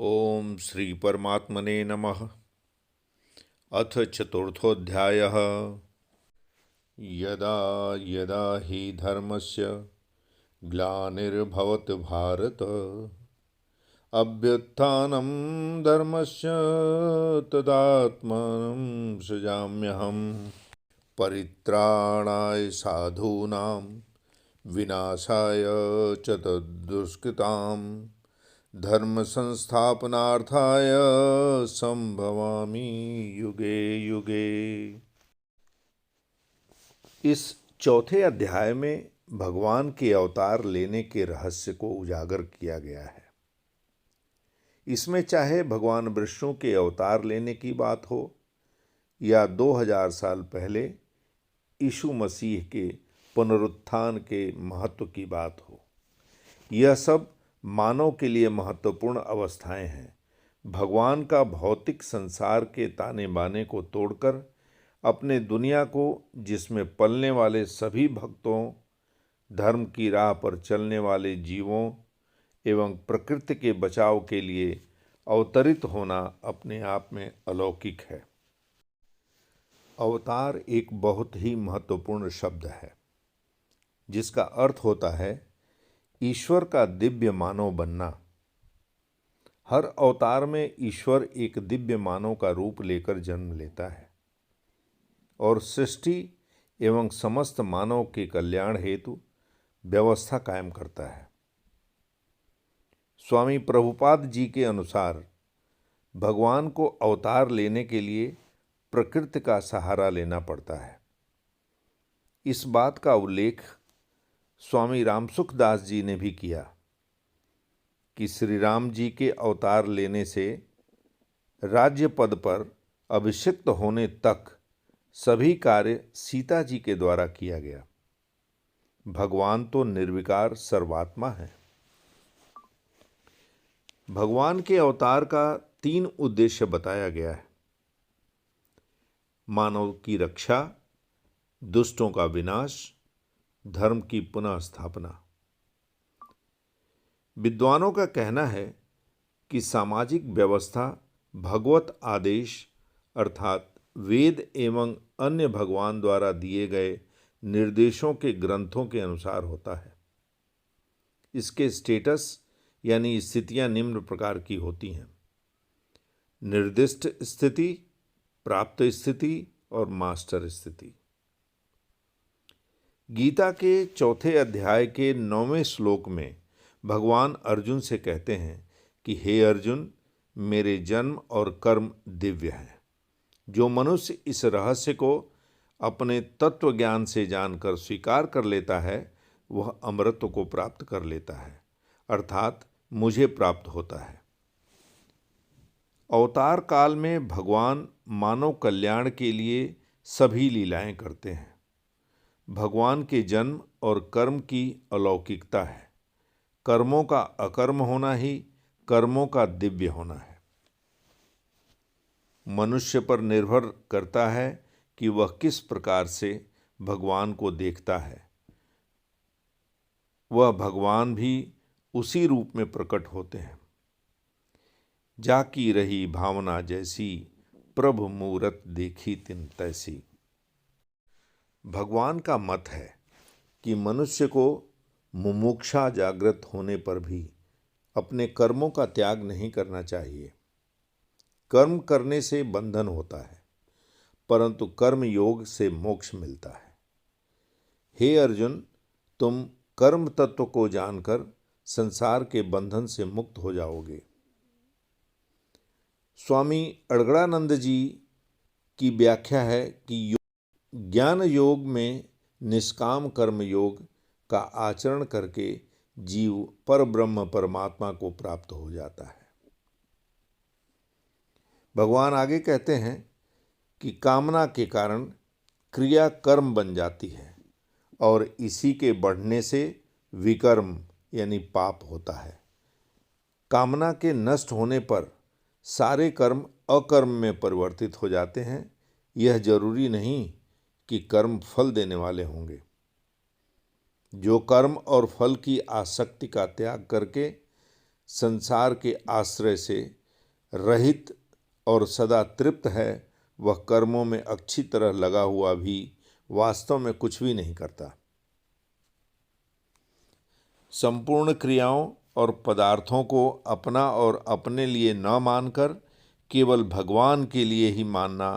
ओम श्री परमात्मने नमः। अथ चतुर्थोऽध्यायः। यदा यदा हि धर्मस्य ग्लानिर्भवति भारत अभ्युत्थानं धर्मस्य तदात्मानं सृजाम्यहम्। परित्राणाय साधूनां विनाशाय च तद्दुष्कृतां धर्म संस्थापनार्थाय संभवामि युगे युगे। इस चौथे अध्याय में भगवान के अवतार लेने के रहस्य को उजागर किया गया है। इसमें चाहे भगवान विष्णु के अवतार लेने की बात हो या 2000 साल पहले यीशु मसीह के पुनरुत्थान के महत्व की बात हो, यह सब मानव के लिए महत्वपूर्ण अवस्थाएं हैं। भगवान का भौतिक संसार के ताने बाने को तोड़कर अपने दुनिया को, जिसमें पलने वाले सभी भक्तों, धर्म की राह पर चलने वाले जीवों एवं प्रकृति के बचाव के लिए अवतरित होना अपने आप में अलौकिक है। अवतार एक बहुत ही महत्वपूर्ण शब्द है, जिसका अर्थ होता है ईश्वर का दिव्य मानव बनना। हर अवतार में ईश्वर एक दिव्य मानव का रूप लेकर जन्म लेता है और सृष्टि एवं समस्त मानव के कल्याण हेतु व्यवस्था कायम करता है। स्वामी प्रभुपाद जी के अनुसार भगवान को अवतार लेने के लिए प्रकृति का सहारा लेना पड़ता है। इस बात का उल्लेख स्वामी रामसुख दास जी ने भी किया कि श्री राम जी के अवतार लेने से राज्य पद पर अभिषिक्त होने तक सभी कार्य सीता जी के द्वारा किया गया। भगवान तो निर्विकार सर्वात्मा है। भगवान के अवतार का 3 उद्देश्य बताया गया है: मानव की रक्षा, दुष्टों का विनाश, धर्म की पुनः स्थापना। विद्वानों का कहना है कि सामाजिक व्यवस्था भगवत आदेश अर्थात वेद एवं अन्य भगवान द्वारा दिए गए निर्देशों के ग्रंथों के अनुसार होता है। इसके स्टेटस यानी स्थितियां निम्न प्रकार की होती हैं: निर्दिष्ट स्थिति, प्राप्त स्थिति और मास्टर स्थिति। गीता के 4 अध्याय के 9वें श्लोक में भगवान अर्जुन से कहते हैं कि हे अर्जुन, मेरे जन्म और कर्म दिव्य हैं। जो मनुष्य इस रहस्य को अपने तत्व ज्ञान से जानकर स्वीकार कर लेता है, वह अमरत्व को प्राप्त कर लेता है, अर्थात मुझे प्राप्त होता है। अवतार काल में भगवान मानव कल्याण के लिए सभी लीलाएं करते हैं। भगवान के जन्म और कर्म की अलौकिकता है। कर्मों का अकर्म होना ही कर्मों का दिव्य होना है। मनुष्य पर निर्भर करता है कि वह किस प्रकार से भगवान को देखता है। वह भगवान भी उसी रूप में प्रकट होते हैं। जाकी रही भावना जैसी, प्रभु मूरत देखी तिन तैसी। भगवान का मत है कि मनुष्य को मुमुक्षा जागृत होने पर भी अपने कर्मों का त्याग नहीं करना चाहिए। कर्म करने से बंधन होता है, परंतु कर्म योग से मोक्ष मिलता है। हे अर्जुन, तुम कर्म तत्व को जानकर संसार के बंधन से मुक्त हो जाओगे। स्वामी अड़गड़ानंद जी की व्याख्या है कि ज्ञान योग में निष्काम कर्म योग का आचरण करके जीव पर ब्रह्म परमात्मा को प्राप्त हो जाता है। भगवान आगे कहते हैं कि कामना के कारण क्रिया कर्म बन जाती है और इसी के बढ़ने से विकर्म यानी पाप होता है। कामना के नष्ट होने पर सारे कर्म अकर्म में परिवर्तित हो जाते हैं। यह जरूरी नहीं कि कर्म फल देने वाले होंगे। जो कर्म और फल की आसक्ति का त्याग करके संसार के आश्रय से रहित और सदा तृप्त है, वह कर्मों में अच्छी तरह लगा हुआ भी वास्तव में कुछ भी नहीं करता। संपूर्ण क्रियाओं और पदार्थों को अपना और अपने लिए न मानकर केवल भगवान के लिए ही मानना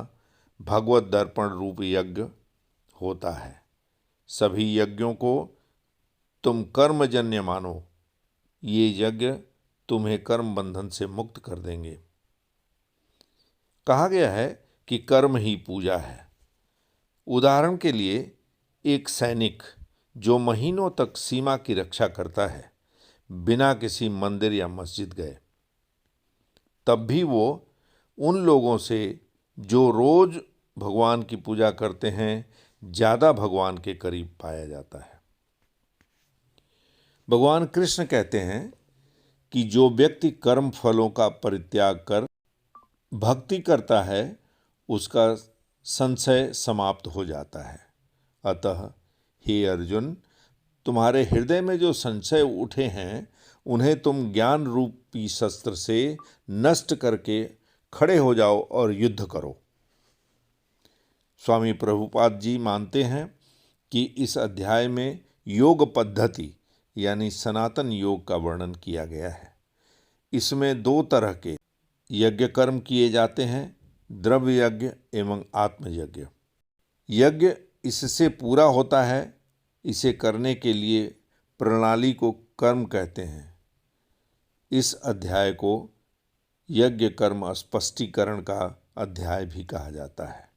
भगवत दर्पण रूप यज्ञ होता है। सभी यज्ञों को तुम कर्मजन्य मानो, ये यज्ञ तुम्हें कर्म बंधन से मुक्त कर देंगे। कहा गया है कि कर्म ही पूजा है। उदाहरण के लिए एक सैनिक जो महीनों तक सीमा की रक्षा करता है, बिना किसी मंदिर या मस्जिद गए, तब भी वो उन लोगों से जो रोज भगवान की पूजा करते हैं ज़्यादा भगवान के करीब पाया जाता है। भगवान कृष्ण कहते हैं कि जो व्यक्ति कर्म फलों का परित्याग कर भक्ति करता है, उसका संशय समाप्त हो जाता है। अतः हे अर्जुन, तुम्हारे हृदय में जो संशय उठे हैं, उन्हें तुम ज्ञान रूपी शस्त्र से नष्ट करके खड़े हो जाओ और युद्ध करो। स्वामी प्रभुपाद जी मानते हैं कि इस अध्याय में योग पद्धति यानी सनातन योग का वर्णन किया गया है। इसमें दो तरह के यज्ञ कर्म किए जाते हैं, द्रव्य यज्ञ एवं आत्मयज्ञ। यज्ञ इससे पूरा होता है, इसे करने के लिए प्रणाली को कर्म कहते हैं। इस अध्याय को यज्ञ कर्म स्पष्टीकरण का अध्याय भी कहा जाता है।